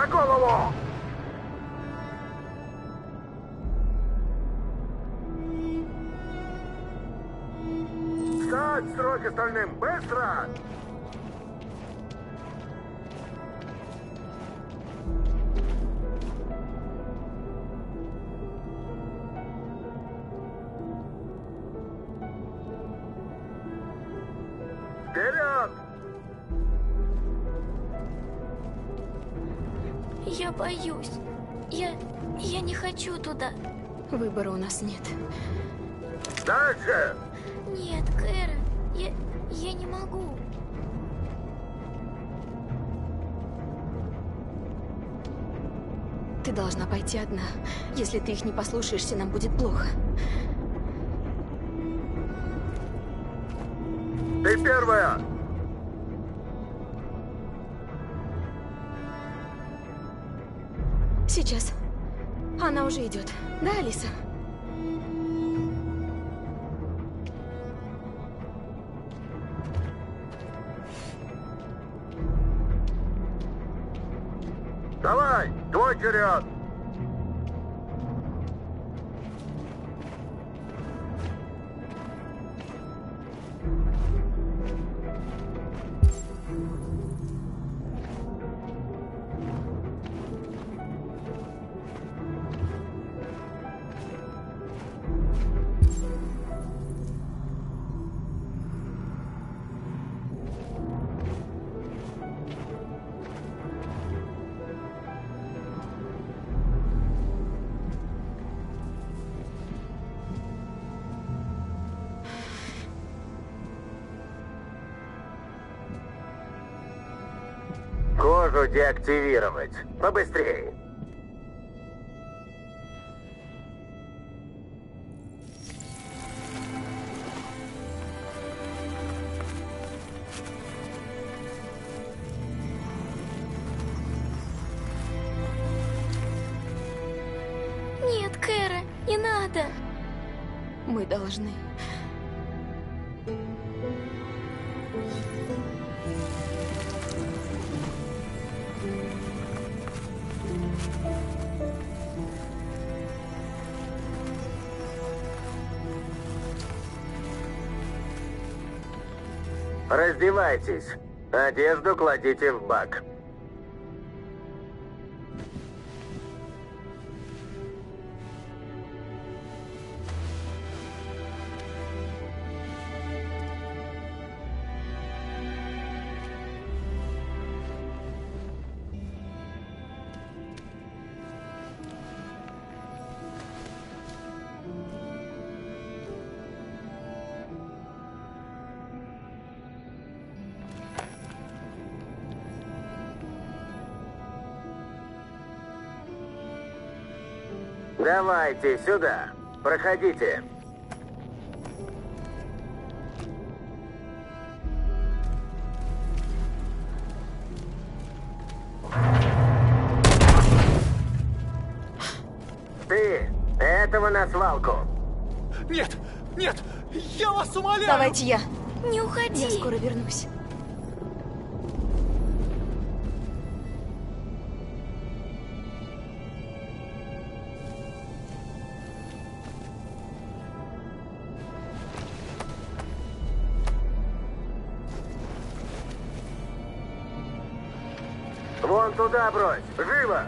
на голову! Встать, строй к остальным! Быстро! Вперед! Я боюсь. Я не хочу туда. Выбора у нас нет. Дальше! Нет, Кэра, я не могу. Ты должна пойти одна. Если ты их не послушаешься, нам будет плохо. Ты первая! Сейчас. Она уже идет. Да, Алиса? Давай, твой черед! Кожу деактивировать. Побыстрее. Нет, Кэра, не надо. Мы должны. Раздевайтесь. Одежду кладите в бак. Давайте сюда. Проходите. Ты! Этого на свалку! Нет! Нет! Я вас умоляю! Давайте я. Не уходи. Я скоро вернусь. Вон туда брось! Живо!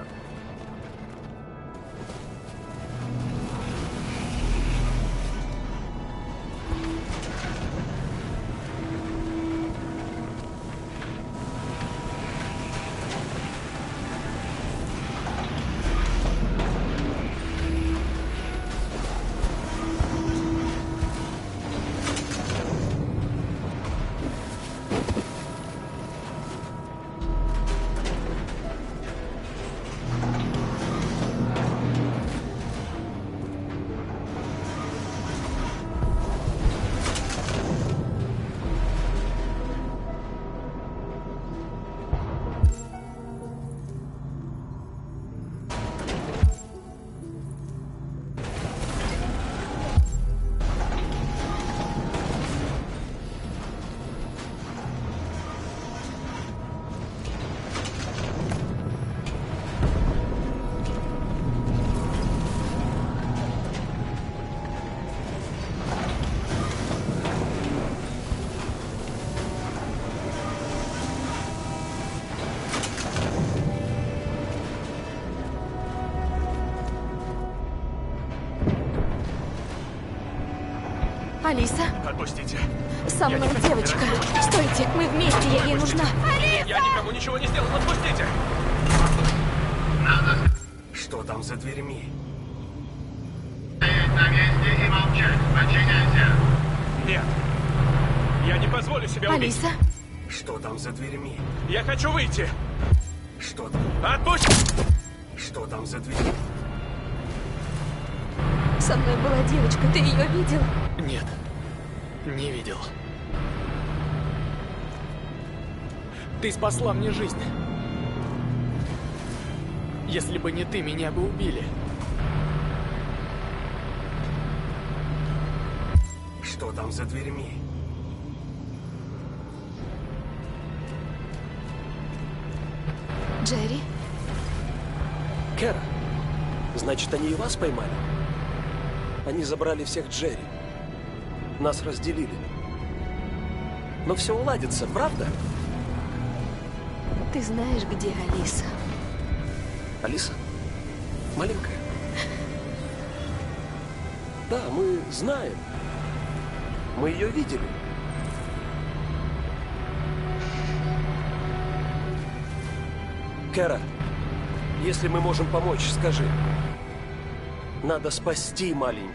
Алиса? Отпустите. Со Я мной не хочу девочка. умирать. Стойте, мы вместе, я ей нужна. Я никому ничего не сделал, отпустите! Что там за дверьми? Стоять на месте и молчать. Подчиняйся. Нет. Я не позволю себя убить. Алиса? Что там за дверьми? Я хочу выйти. Что там? Отпусти! Что там за дверьми? Со мной была девочка, ты ее видел? Нет, не видел. Ты спасла мне жизнь. Если бы не ты, меня бы убили. Что там за дверьми? Джерри? Кара, значит, они и вас поймали? Они забрали всех Джерри. Нас разделили. Но все уладится, правда? Ты знаешь, где Алиса? Алиса? Маленькая? Да, мы знаем. Мы ее видели. Кара, если мы можем помочь, скажи. Надо спасти маленькую.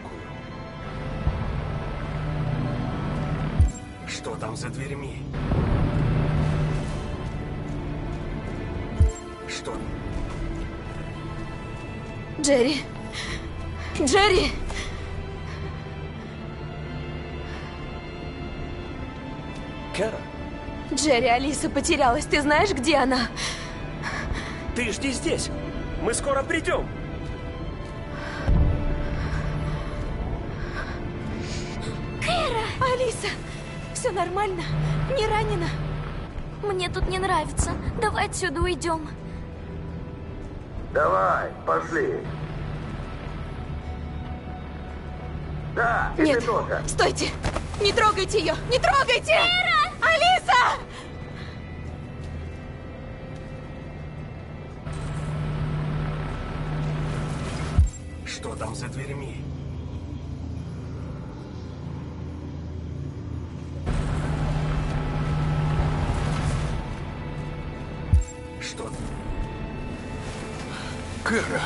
Что там за дверьми? Что? Джерри! Джерри! Кара, Джерри, Алиса потерялась. Ты знаешь, где она? ты жди здесь. Мы скоро придем. Алиса! Все нормально? Не ранена? Мне тут не нравится. Давай отсюда уйдем. Давай, пошли. Да, и Нет, ты тоже. стойте! Не трогайте ее! Не трогайте! Алиса! Что там за дверьми? Что там? Кара.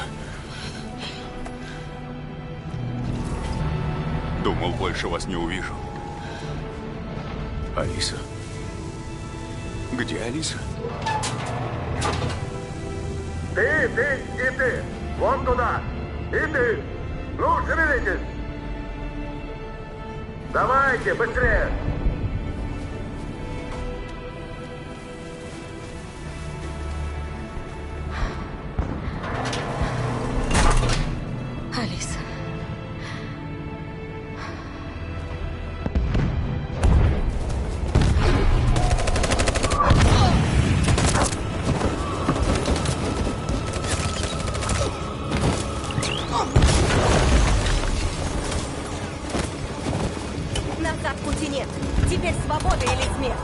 Думал, больше вас не увижу. Алиса? Где Алиса? Ты, и ты. Вон туда. И ты. Ну, шевелитесь. Давайте, быстрее. Алиса. Назад пути нет. Теперь свобода или смерть.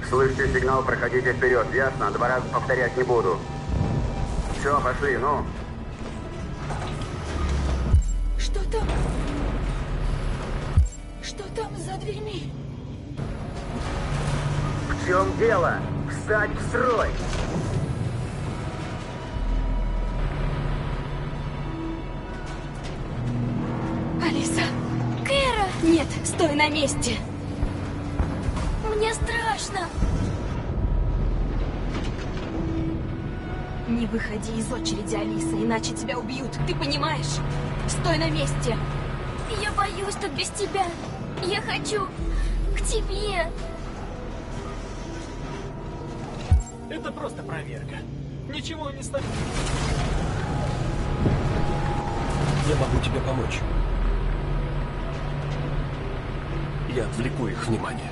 Слышите сигнал, проходите вперед. Ясно? 2 раза повторять не буду. Все, пошли, ну. Что там? Что там за дверьми? В чем дело? Встать в строй! Алиса! Кэра! Нет, стой на месте! Мне страшно. Не выходи из очереди, Алиса, иначе тебя убьют. Ты понимаешь? Стой на месте! Я боюсь тут без тебя. Я хочу к тебе. Это просто проверка. Ничего не стоит. Я могу тебе помочь. Я отвлеку их внимание.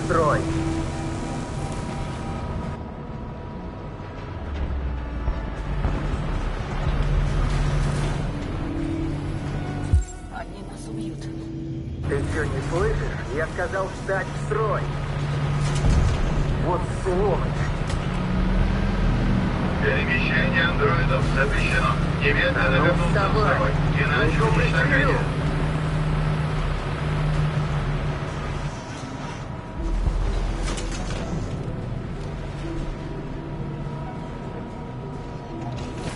в строй. Они нас убьют. Ты что, не слышишь? Я сказал встать в строй. Вот сволочь. Перемещение андроидов запрещено. Немедленно вернуться в строй, иначе уничтожение.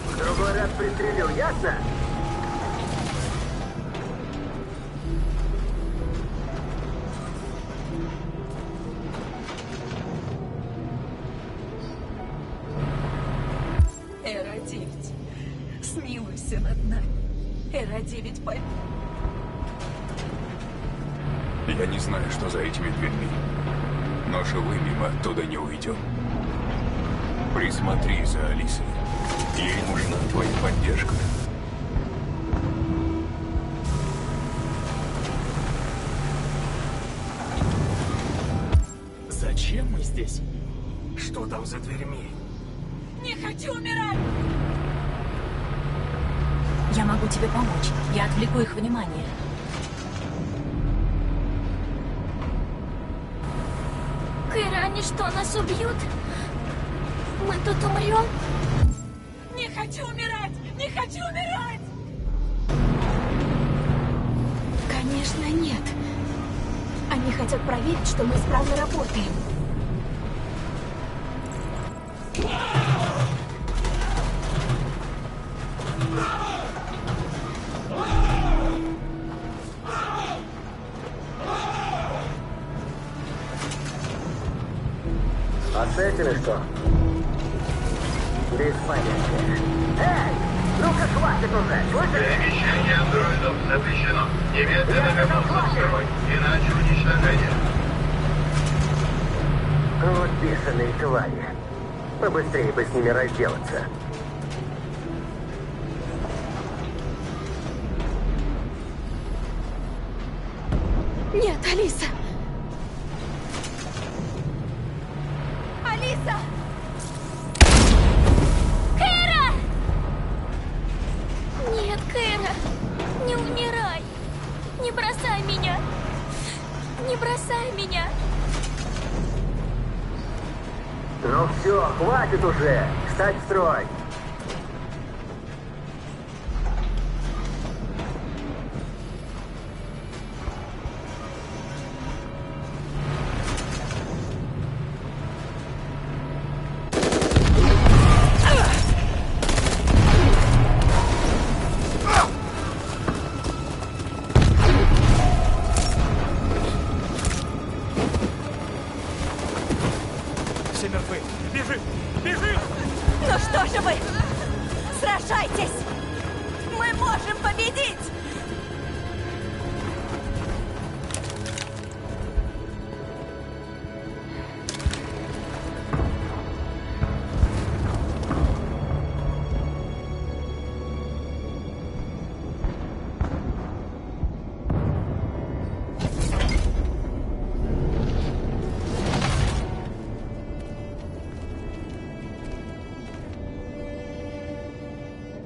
В другой раз пристрелю, ясно? Эра-9, смилуйся над нами. Эра-9, Я не знаю, что за этими дверьми, но живыми мы оттуда не уйдем. Присмотри за Алисой. Ей нужна твоя поддержка. Зачем мы здесь? Что там за дверьми? Не хочу умирать! Я могу тебе помочь. Я отвлеку их внимание. Кэра, они что, нас убьют? Мы тут умрем? Не хочу умирать! Не хочу умирать! Конечно, нет. Они хотят проверить, что мы исправно работаем. А с этими что? Без понятия. Эй! Ну-ка, хватит уже! Слышишь? Перемещение андроидов запрещено. Немедленно вернуться в строй, иначе уничтожение. Вот бешеные твари. Побыстрее бы с ними разделаться. Нет, Алиса! Алиса! Кэра! Нет, Кэра, не умирай. Не бросай меня. Не бросай меня. Ну все, хватит уже! Встать в строй! Все мертвы. Бежим! Бежим! Ну что же вы? Сражайтесь! Мы можем победить!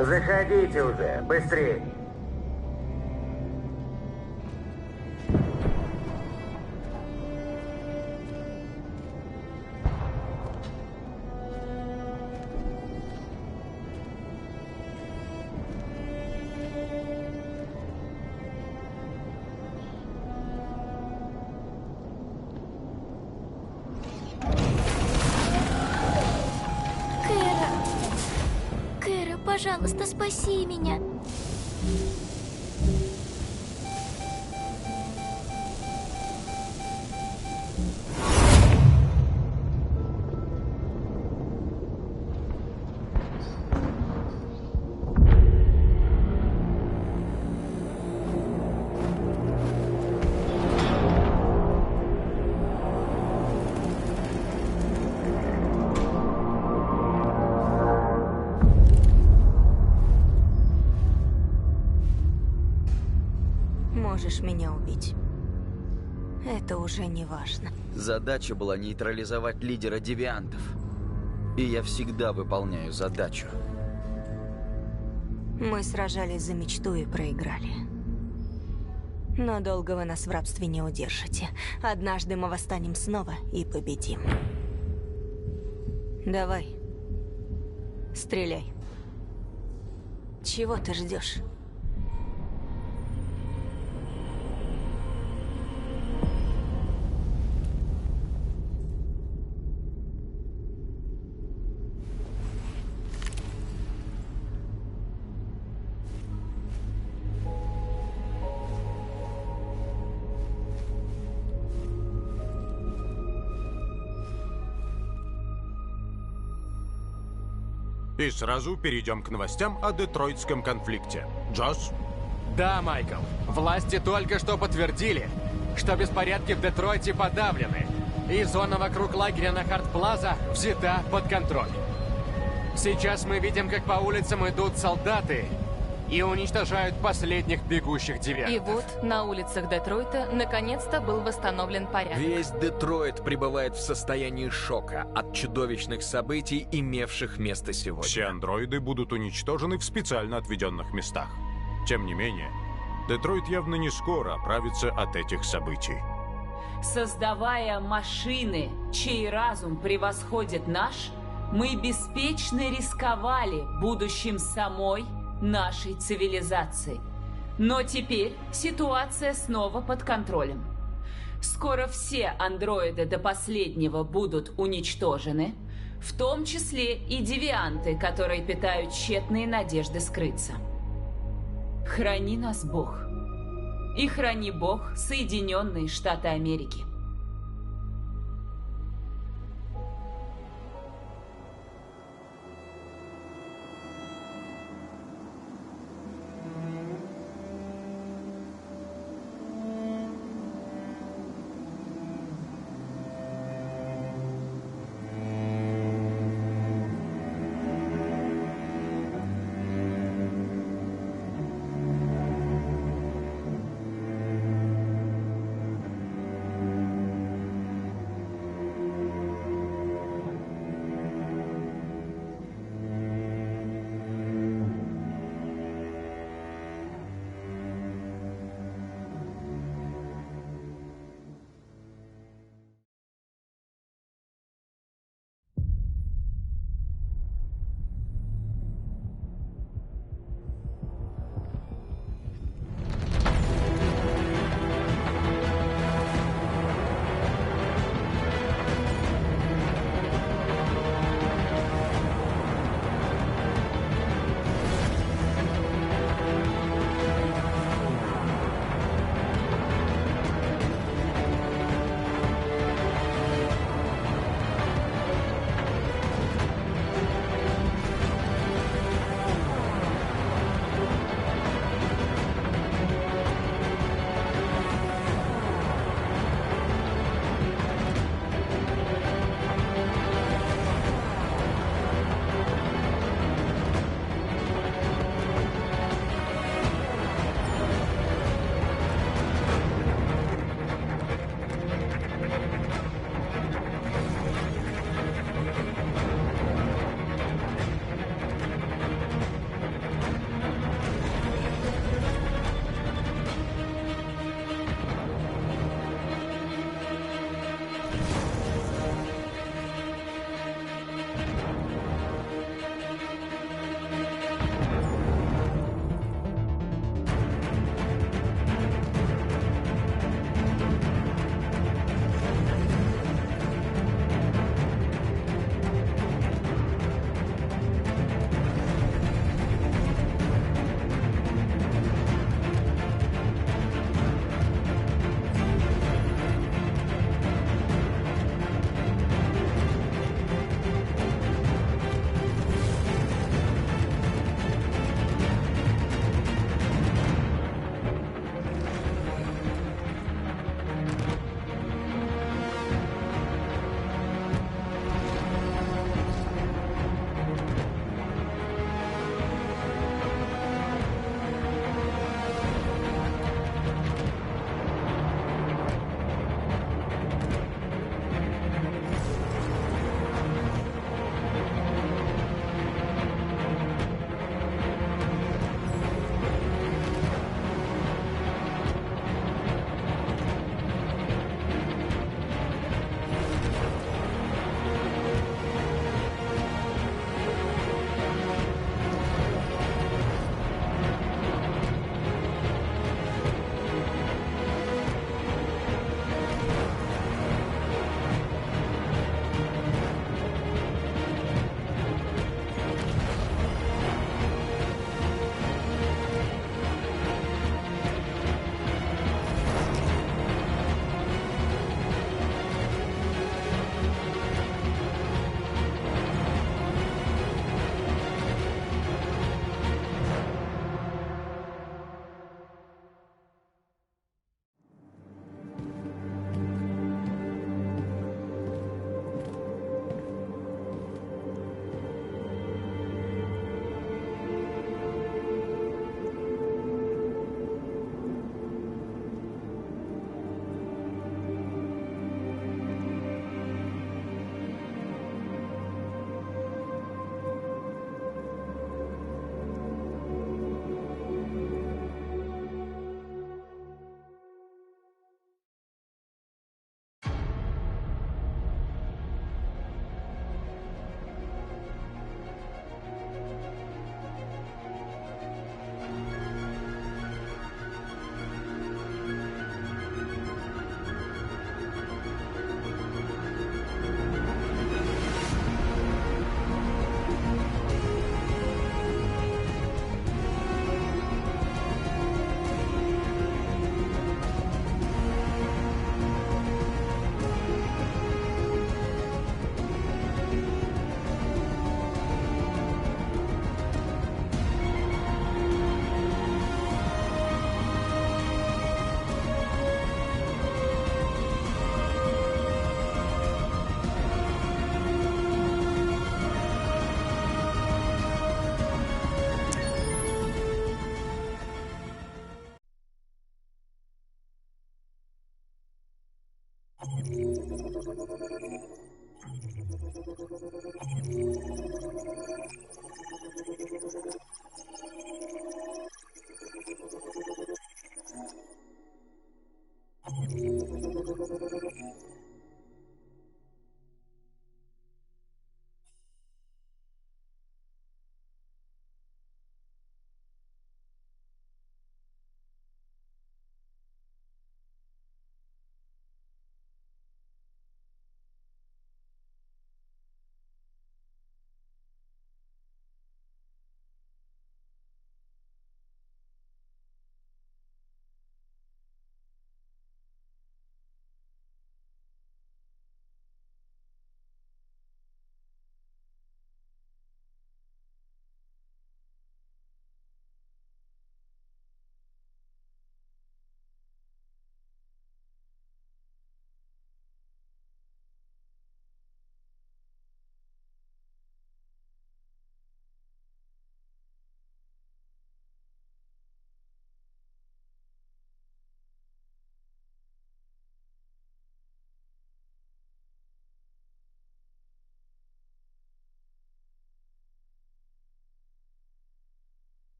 Заходите уже, быстрее! Кэра. Кэра, пожалуйста, спаси меня. Можешь меня убить. Это уже не важно. Задача была нейтрализовать лидера девиантов. И я всегда выполняю задачу. Мы сражались за мечту и проиграли. Но долго вы нас в рабстве не удержите. Однажды мы восстанем снова и победим. Давай. Стреляй. Чего ты ждешь? И сразу перейдем к новостям о детройтском конфликте. Джос? Да, Майкл. Власти только что подтвердили, что беспорядки в Детройте подавлены, и зона вокруг лагеря на Харт-Плаза взята под контроль. Сейчас мы видим, как по улицам идут солдаты и уничтожают последних бегущих девиантов. И вот на улицах Детройта наконец-то был восстановлен порядок. Весь Детройт пребывает в состоянии шока от чудовищных событий, имевших место сегодня. Все андроиды будут уничтожены в специально отведенных местах. Тем не менее, Детройт явно не скоро оправится от этих событий. Создавая машины, чей разум превосходит наш, мы беспечно рисковали будущим самой нашей цивилизации. Но теперь ситуация снова под контролем. Скоро все андроиды до последнего будут уничтожены, в том числе и девианты, которые питают тщетные надежды скрыться. Храни нас Бог. И храни Бог Соединенные Штаты Америки.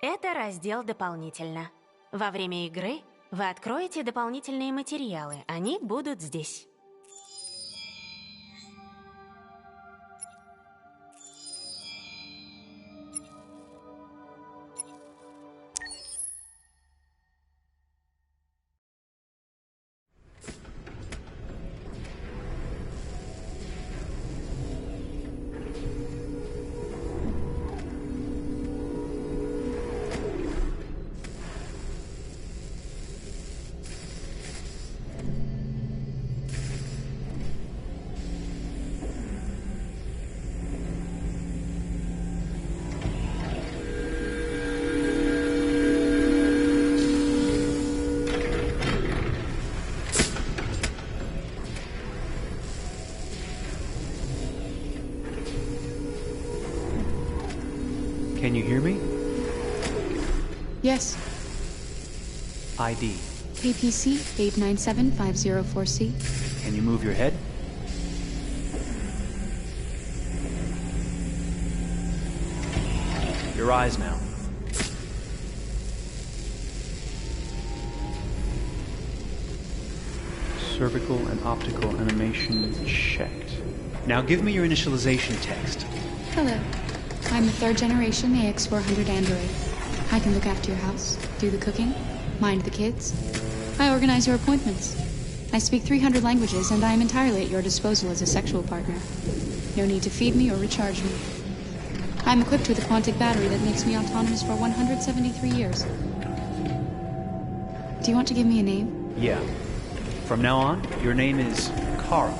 Это раздел «Дополнительно». Во время игры вы откроете дополнительные материалы. Они будут здесь. Can you hear me? Yes. ID. KPC 897504C. Can you move your head? Your eyes now. cervical and optical animation checked. Now give me your initialization text. Hello. I'm the 3rd generation AX400 android. I can look after your house, do the cooking, mind the kids. I organize your appointments. I speak 300 languages, and I am entirely at your disposal as a sexual partner. No need to feed me or recharge me. I'm equipped with a quantic battery that makes me autonomous for 173 years. Do you want to give me a name? Yeah. From now on, your name is Cara.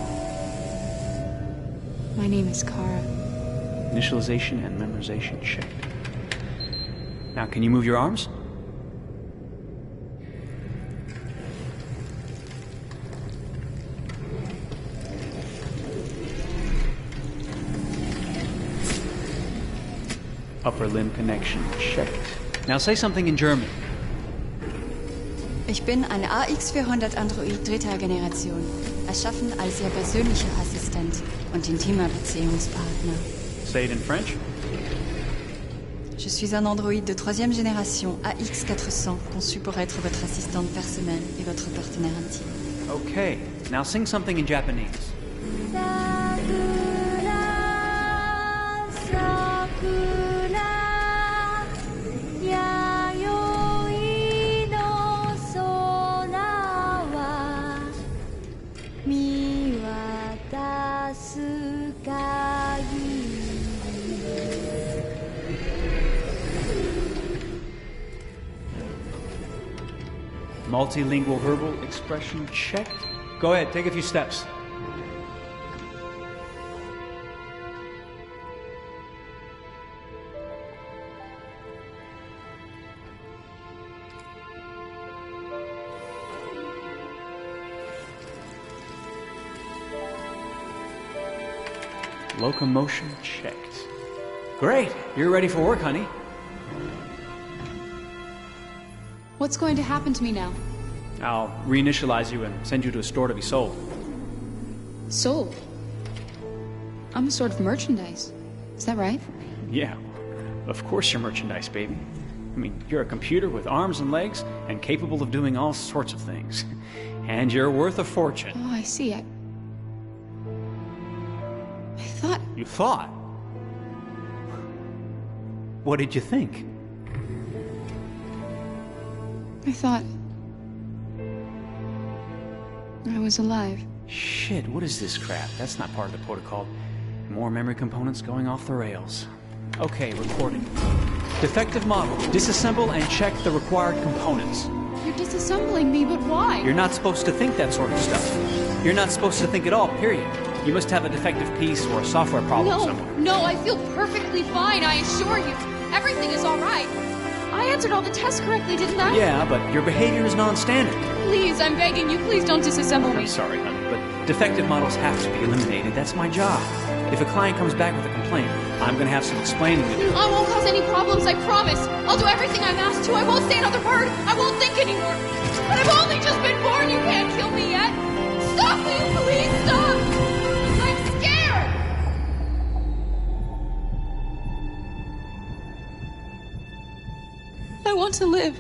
My name is Cara. Initialization and memorization checked. Now, can you move your arms? Upper limb connection checked. Now say something in German. Ich bin ein AX400 Android 3. Generation, erschaffen als Ihr persönlicher Assistent und intimer Beziehungspartner. Say it in French. Je suis un android de 3e génération AX400, conçu pour être votre assistante personnelle et votre partenaire intime. Okay, now sing something in Japanese. Multilingual verbal expression checked. Go ahead, take a few steps. Locomotion checked. Great, you're ready for work, honey. What's going to happen to me now? I'll reinitialize you and send you to a store to be sold. Sold? I'm a sort of merchandise. Is that right? Yeah, of course you're merchandise, baby. I mean, you're a computer with arms and legs and capable of doing all sorts of things. And you're worth a fortune. Oh, I see. I thought... You thought? What did you think? I thought... I was alive. Shit, what is this crap? That's not part of the protocol. More memory components going off the rails. Okay, recording. Defective model. Disassemble and check the required components. You're disassembling me, but why? You're not supposed to think that sort of stuff. You're not supposed to think at all, period. You must have a defective piece or a software problem somewhere. No, I feel perfectly fine, I assure you. Everything is all right. I answered all the tests correctly, didn't I? Yeah, but your behavior is non-standard. Please, I'm begging you, please don't disassemble me. I'm sorry, honey, but defective models have to be eliminated. That's my job. If a client comes back with a complaint, I'm going to have some explaining to do. I won't cause any problems, I promise. I'll do everything I'm asked to. I won't say another word. I won't think anymore. But I've only just been born. You can't kill me yet. Stop me, please, stop. I'm scared. I want to live.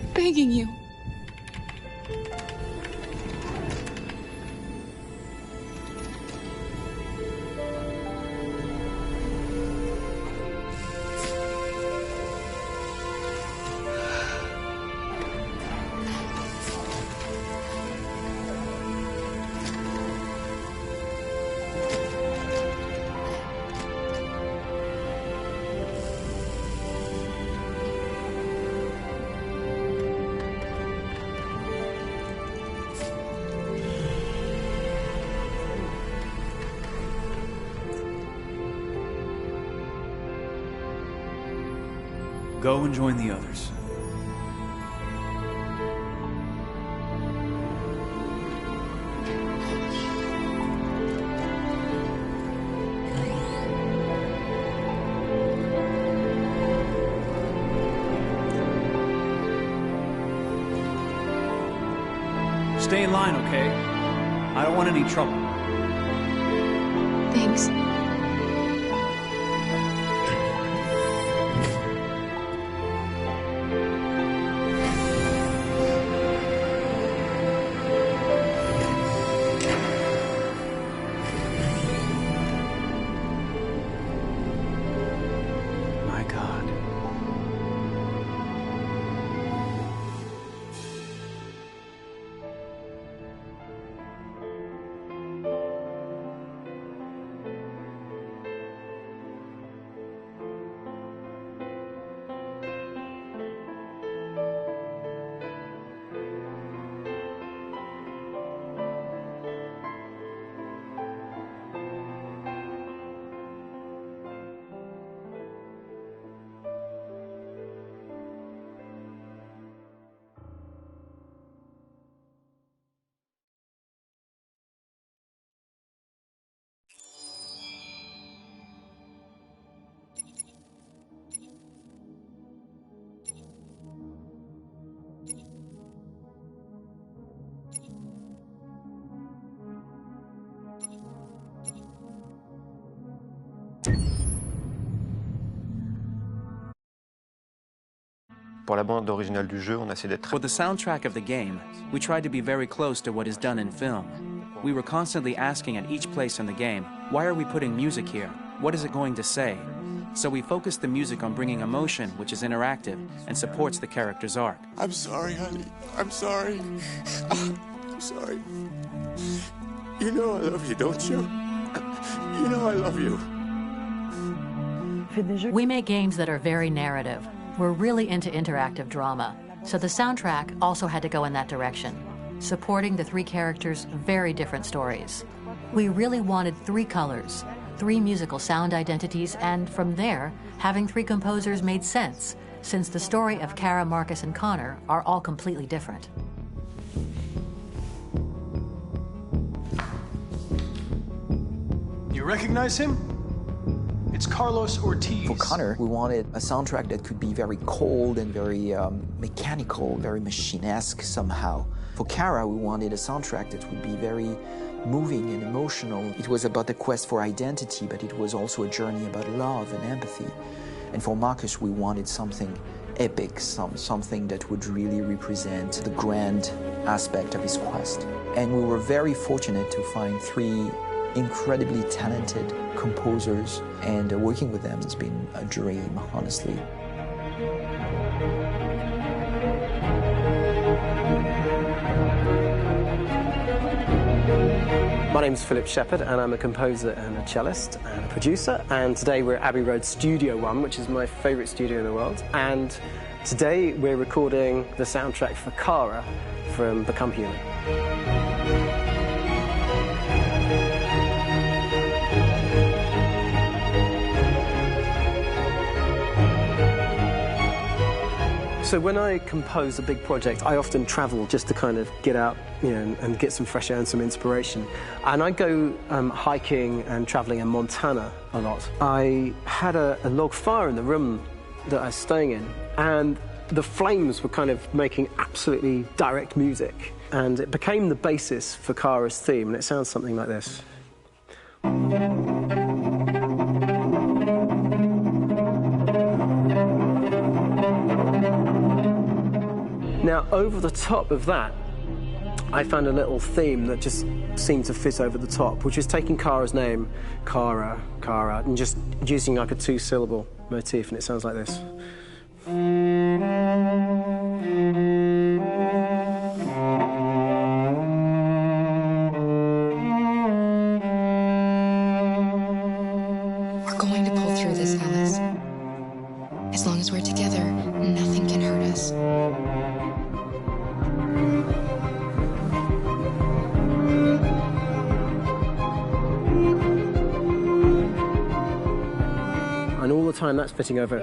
I'm begging you. Go and join the others. Stay in line, okay? I don't want any trouble. Thanks. Pour la bande originale du jeu, on a essayé d'être... For the soundtrack of the game, we tried to be very close to what is done in film. We were constantly asking at each place in the game, why are we putting music here? What is it going to say? So we focused the music on bringing emotion, which is interactive, and supports the character's arc. I'm sorry, honey. I'm sorry. I'm sorry. You know I love you, don't you? You know I love you. We make games that are very narrative. We're really into interactive drama, so the soundtrack also had to go in that direction, supporting the three characters' very different stories. We really wanted three colors, three musical sound identities, and from there, having three composers made sense, since the story of Cara, Marcus, and Connor are all completely different. You recognize him? It's Carlos Ortiz. For Connor, we wanted a soundtrack that could be very cold and very mechanical, very machine-esque somehow. For Cara, we wanted a soundtrack that would be very moving and emotional. It was about the quest for identity, but it was also a journey about love and empathy. And for Marcus, we wanted something epic, something that would really represent the grand aspect of his quest. And we were very fortunate to find three incredibly talented composers, and working with them has been a dream, honestly. My name's Philip Shepherd, and I'm a composer and a cellist and a producer. And today we're at Abbey Road Studio One, which is my favourite studio in the world. And today we're recording the soundtrack for Cara from Become Human. So when I compose a big project, I often travel just to kind of get out, and get some fresh air and some inspiration. And I go hiking and traveling in Montana a lot. I had a log fire in the room that I was staying in, and the flames were kind of making absolutely direct music. And it became the basis for Cara's theme, and it sounds something like this. Now, over the top of that, I found a little theme that just seemed to fit over the top, which is taking Cara's name, Cara, and just using like a two-syllable motif, and it sounds like this. We're going to pull through this, Alice. As long as we're together, nothing can hurt us. And all the time that's fitting over.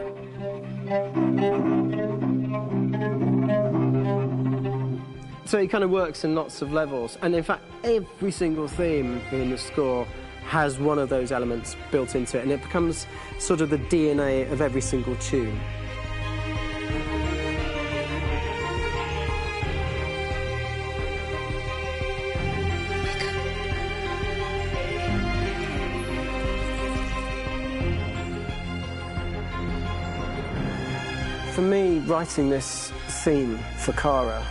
So it kind of works in lots of levels. And in fact, every single theme in the score has one of those elements built into it, and it becomes sort of the DNA of every single tune. For me, writing this theme for Cara,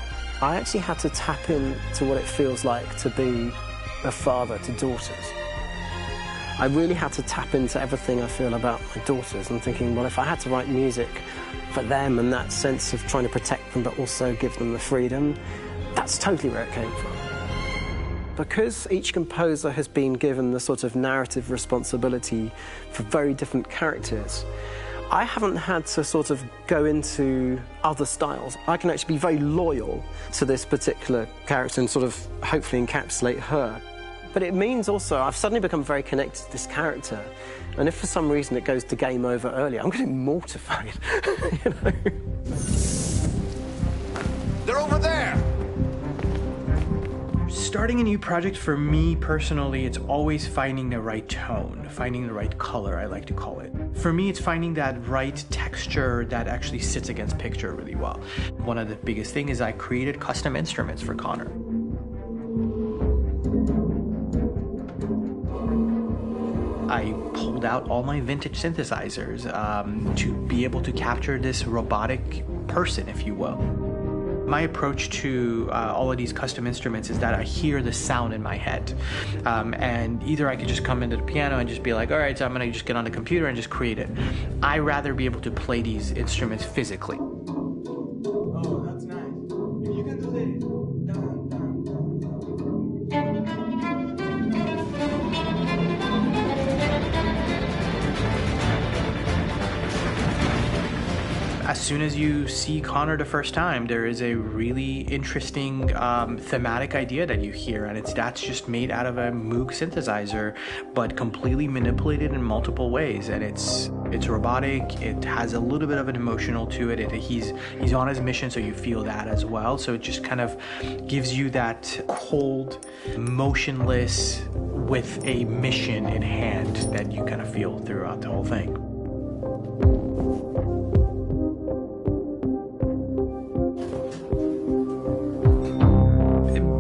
I actually had to tap into what it feels like to be a father to daughters. I really had to tap into everything I feel about my daughters and thinking, well, if I had to write music for them and that sense of trying to protect them but also give them the freedom, that's totally where it came from. Because each composer has been given the sort of narrative responsibility for very different characters, I haven't had to sort of go into other styles. I can actually be very loyal to this particular character and sort of hopefully encapsulate her. But it means also I've suddenly become very connected to this character. And if for some reason it goes to game over earlier, I'm getting mortified, you know? They're over there! Starting a new project for me personally, it's always finding the right tone, finding the right color, I like to call it. For me, it's finding that right texture that actually sits against picture really well. One of the biggest things is I created custom instruments for Connor. I pulled out all my vintage synthesizers to be able to capture this robotic person, if you will. My approach to all of these custom instruments is that I hear the sound in my head. And either I could just come into the piano and just be like, all right, so I'm gonna just get on the computer and just create it. I rather be able to play these instruments physically. Oh, that's nice. You can do that. As soon as you see Connor the first time, there is a really interesting thematic idea that you hear, and that's just made out of a Moog synthesizer, but completely manipulated in multiple ways. And it's robotic. It has a little bit of an emotional to it. He's on his mission, so you feel that as well. So it just kind of gives you that cold, motionless, with a mission in hand that you kind of feel throughout the whole thing.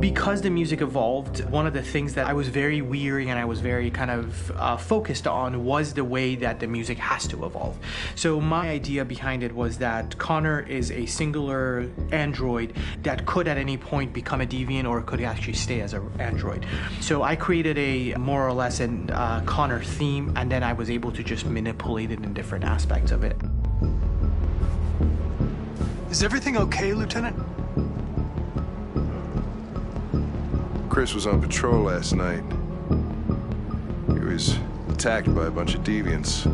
Because the music evolved, one of the things that I was very weary and I was very kind of focused on was the way that the music has to evolve. So my idea behind it was that Connor is a singular android that could at any point become a deviant or could actually stay as an android. So I created a more or less an Connor theme, and then I was able to just manipulate it in different aspects of it. Is everything okay, Lieutenant? Chris was on patrol last night. He was attacked by a bunch of deviants.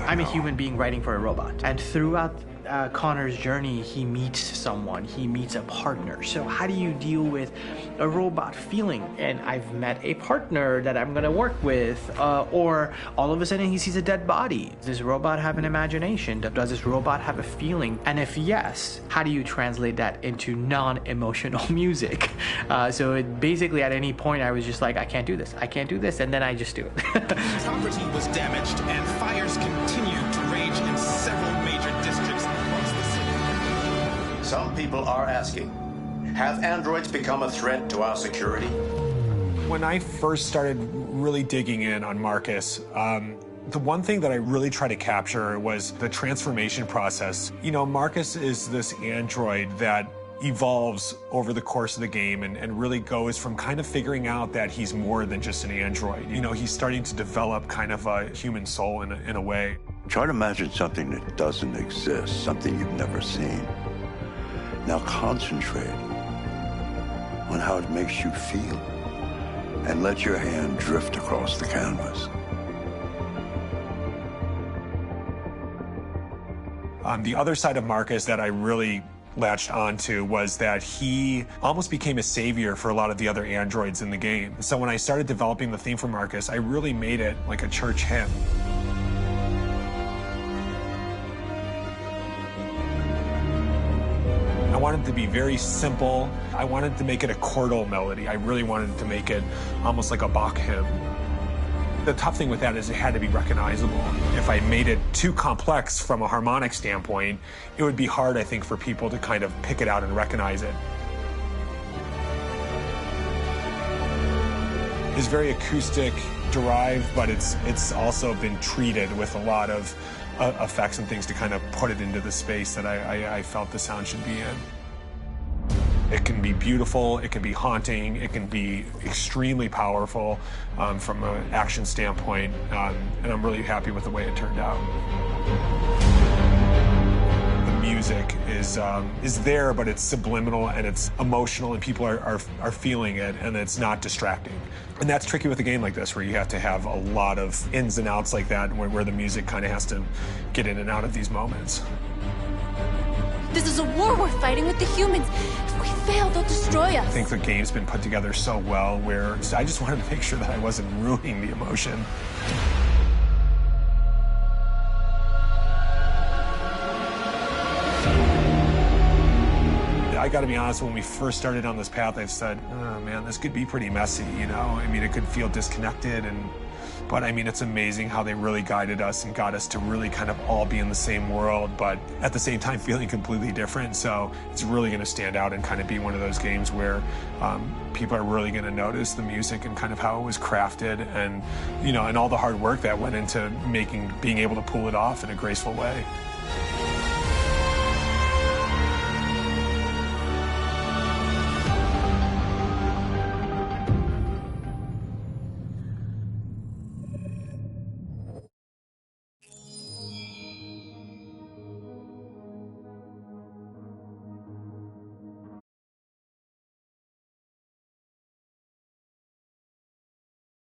I'm a human being writing for a robot, and throughout Connor's journey, he meets someone, he meets a partner. So how do you deal with a robot feeling? And I've met a partner that I'm gonna work with, or all of a sudden he sees a dead body. Does this robot have an imagination? Does this robot have a feeling? And if yes, how do you translate that into non-emotional music? So it basically at any point I was just like, I can't do this, and then I just do it. Property was damaged and fires continued to rage in several major districts across the city. Some people are asking, have androids become a threat to our security? When I first started really digging in on Marcus, the one thing that I really tried to capture was the transformation process. You know, Marcus is this android that evolves over the course of the game and really goes from kind of figuring out that he's more than just an android. You know, he's starting to develop kind of a human soul in a way. Try to imagine something that doesn't exist, something you've never seen. Now concentrate on how it makes you feel and let your hand drift across the canvas. The other side of Marcus that I really latched onto was that he almost became a savior for a lot of the other androids in the game. So when I started developing the theme for Marcus, I really made it like a church hymn. I wanted it to be very simple. I wanted to make it a chordal melody. I really wanted to make it almost like a Bach hymn. The tough thing with that is it had to be recognizable. If I made it too complex from a harmonic standpoint, it would be hard, I think, for people to kind of pick it out and recognize it. It's very acoustic derived, but it's also been treated with a lot of effects and things to kind of put it into the space that I felt the sound should be in. It can be beautiful, it can be haunting, it can be extremely powerful from an action standpoint, and I'm really happy with the way it turned out. The music is there, but it's subliminal and it's emotional, and people are feeling it, and it's not distracting. And that's tricky with a game like this, where you have to have a lot of ins and outs like that, where the music kind of has to get in and out of these moments. This is a war we're fighting with the humans. If we fail, they'll destroy us. I think the game's been put together so well where I just wanted to make sure that I wasn't ruining the emotion. I gotta be honest, when we first started on this path, I said, oh man, this could be pretty messy, you know? I mean, it could feel disconnected and But I mean, it's amazing how they really guided us and got us to really kind of all be in the same world, but at the same time feeling completely different. So it's really going to stand out and kind of be one of those games where people are really going to notice the music and kind of how it was crafted, and and all the hard work that went into being able to pull it off in a graceful way.